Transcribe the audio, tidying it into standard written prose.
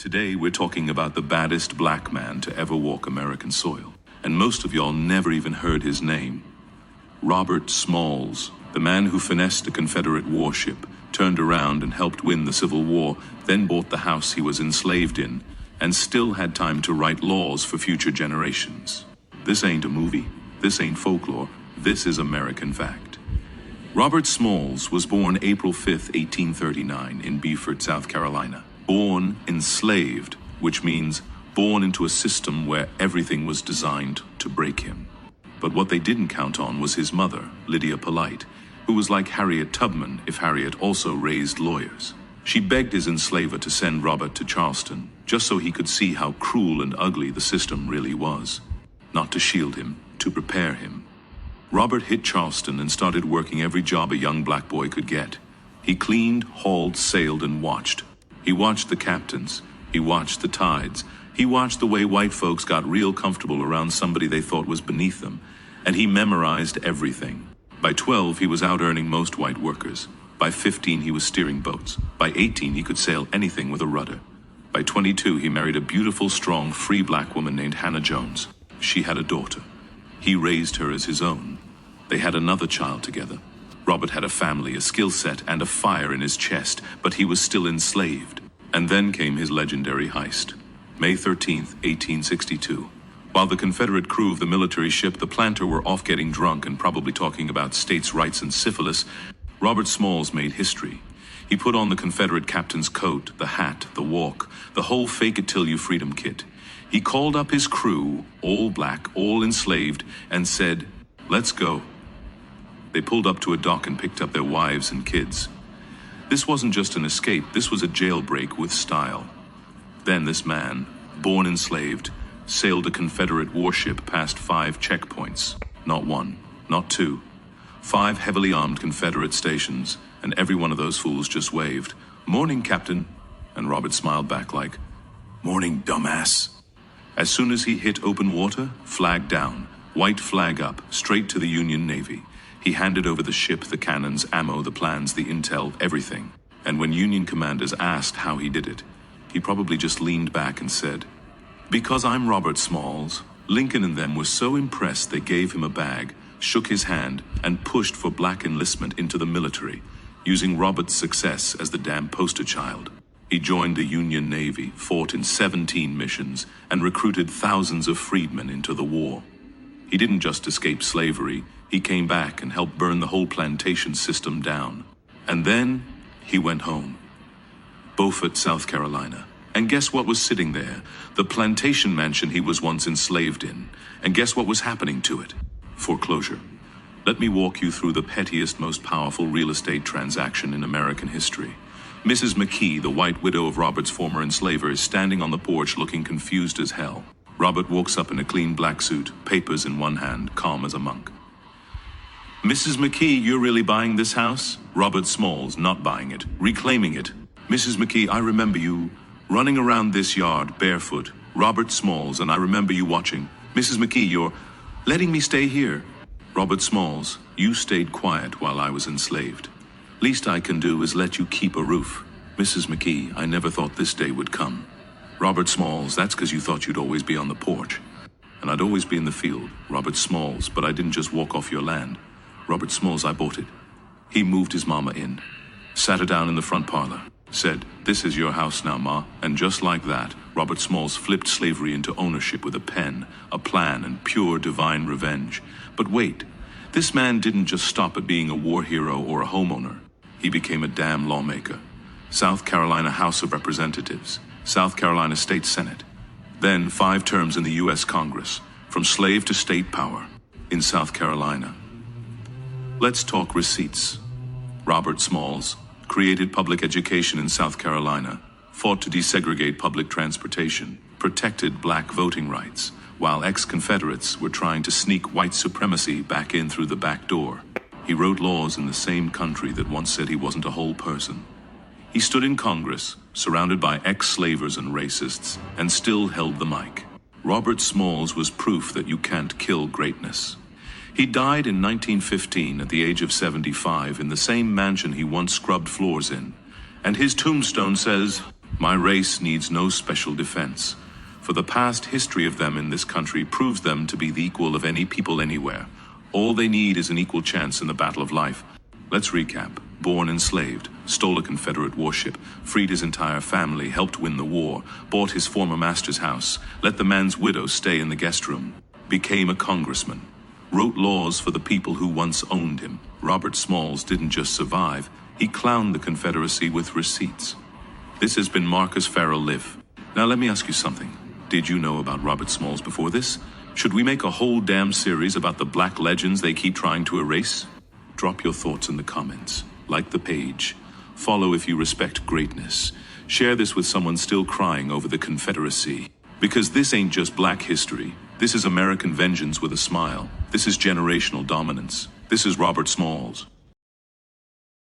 Today we're talking about the baddest black man to ever walk American soil. And most of y'all never even heard his name. Robert Smalls, the man who finessed a Confederate warship, turned around and helped win the Civil War, then bought the house he was enslaved in, and still had time to write laws for future generations. This ain't a movie. This ain't folklore. This is American fact. Robert Smalls was born April 5, 1839 in Beaufort, South Carolina. Born enslaved, which means born into a system where everything was designed to break him. But what they didn't count on was his mother, Lydia Polite, who was like Harriet Tubman if Harriet also raised lawyers. She begged his enslaver to send Robert to Charleston, just so he could see how cruel and ugly the system really was. Not to shield him, to prepare him. Robert hit Charleston and started working every job a young black boy could get. He cleaned, hauled, sailed, and watched. He watched the captains. He watched the tides. He watched the way white folks got real comfortable around somebody they thought was beneath them. And he memorized everything. By 12, he was out earning most white workers. By 15, he was steering boats. By 18, he could sail anything with a rudder. By 22, he married a beautiful, strong, free black woman named Hannah Jones. She had a daughter. He raised her as his own. They had another child together. Robert had a family, a skill set, and a fire in his chest, but he was still enslaved. And then came his legendary heist. May 13th, 1862. While the Confederate crew of the military ship the Planter were off getting drunk and probably talking about states' rights and syphilis, Robert Smalls made history. He put on the Confederate captain's coat, the hat, the walk, the whole fake-it-till-you freedom kit. He called up his crew, all black, all enslaved, and said, "Let's go." They pulled up to a dock and picked up their wives and kids. This wasn't just an escape, this was a jailbreak with style. Then this man, born enslaved, sailed a Confederate warship past 5 checkpoints. Not one, not two. 5 heavily armed Confederate stations, and every one of those fools just waved, "Morning, Captain." And Robert smiled back like, "Morning, dumbass." As soon as he hit open water, flag down, white flag up, straight to the Union Navy. He handed over the ship, the cannons, ammo, the plans, the intel, everything. And when Union commanders asked how he did it, he probably just leaned back and said, "Because I'm Robert Smalls." Lincoln and them were so impressed they gave him a bag, shook his hand, and pushed for black enlistment into the military, using Robert's success as the damn poster child. He joined the Union Navy, fought in 17 missions, and recruited thousands of freedmen into the war. He didn't just escape slavery, he came back and helped burn the whole plantation system down. And then he went home. Beaufort, South Carolina. And guess what was sitting there? The plantation mansion he was once enslaved in. And guess what was happening to it? Foreclosure. Let me walk you through the pettiest, most powerful real estate transaction in American history. Mrs. McKee, the white widow of Robert's former enslaver, is standing on the porch looking confused as hell. Robert walks up in a clean black suit, papers in one hand, calm as a monk. "Mrs. McKee, you're really buying this house?" Robert Smalls, not buying it, reclaiming it. "Mrs. McKee, I remember you running around this yard barefoot. Robert Smalls, and I remember you watching. Mrs. McKee, you're letting me stay here." Robert Smalls, you stayed quiet while I was enslaved. Least I can do is let you keep a roof. Mrs. McKee, I never thought this day would come. Robert Smalls, that's because you thought you'd always be on the porch. And I'd always be in the field. Robert Smalls, but I didn't just walk off your land. Robert Smalls, I bought it. He moved his mama in, sat her down in the front parlor, said, "This is your house now, Ma." And just like that, Robert Smalls flipped slavery into ownership with a pen, a plan, and pure divine revenge. But wait, this man didn't just stop at being a war hero or a homeowner. He became a damn lawmaker. South Carolina House of Representatives, South Carolina State Senate, then 5 terms in the U.S. Congress, from slave to state power, in South Carolina. Let's talk receipts. Robert Smalls created public education in South Carolina, fought to desegregate public transportation, protected black voting rights, while ex-Confederates were trying to sneak white supremacy back in through the back door. He wrote laws in the same country that once said he wasn't a whole person. He stood in Congress, surrounded by ex-slavers and racists, and still held the mic. Robert Smalls was proof that you can't kill greatness. He died in 1915 at the age of 75 in the same mansion he once scrubbed floors in. And his tombstone says, My race needs no special defense, for the past history of them in this country proves them to be the equal of any people anywhere. All they need is an equal chance in the battle of life. Let's recap. Born enslaved, stole a Confederate warship, freed his entire family, helped win the war, bought his former master's house, let the man's widow stay in the guest room, became a congressman, wrote laws for the people who once owned him. Robert Smalls didn't just survive, he clowned the Confederacy with receipts. This has been Marcus Farrell Live. Now let me ask you something. Did you know about Robert Smalls before this? Should we make a whole damn series about the black legends they keep trying to erase? Drop your thoughts in the comments. Like the page. Follow if you respect greatness. Share this with someone still crying over the Confederacy. Because this ain't just black history. This is American vengeance with a smile. This is generational dominance. This is Robert Smalls.